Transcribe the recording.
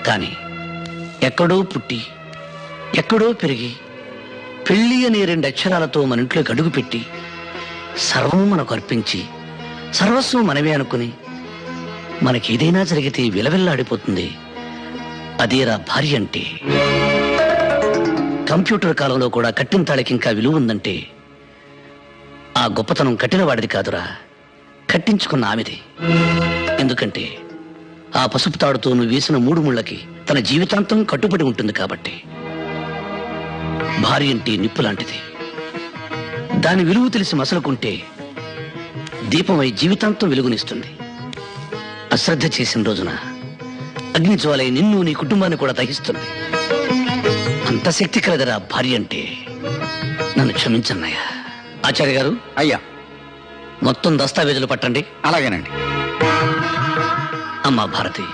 కానీ ఎక్కడో పుట్టి ఎక్కడో పెరిగి పెళ్లి అనే 2 అక్షరాలతో మన ఇంట్లోకి అడుగుపెట్టి సర్వం మనకు అర్పించి సర్వస్వం మనమే అనుకుని మనకేదైనా జరిగితే విలవిల్లాడిపోతుంది. అదేరా భార్య అంటే. కంప్యూటర్ కాలంలో కూడా కట్టిన తాళకి ఇంకా విలువ ఉందంటే ఆ గొప్పతనం కట్టినవాడిది కాదురా, కట్టించుకున్న ఆమెది. ఎందుకంటే ఆ పసుపు తాడుతో నువ్వు వేసిన 3 ముళ్ళకి తన జీవితాంతం కట్టుబడి ఉంటుంది కాబట్టి. భార్య అంటే నిప్పు లాంటిది. దాని విలువ తెలిసి మసలుకుంటే దీపమై జీవితాంతం వెలుగునిస్తుంది. అశ్రద్ధ చేసిన రోజున అగ్ని జ్వాలై నిన్ను నీ కుటుంబాన్ని కూడా దహిస్తుంది. అంత శక్తి కలదరా భార్య అంటే. నన్ను క్షమించన్నయ్యా. ఆచార్య గారు. అయ్యా. మొత్తం దస్తావేజులు పట్టండి. అలాగేనండి. అమ్మా భారతి,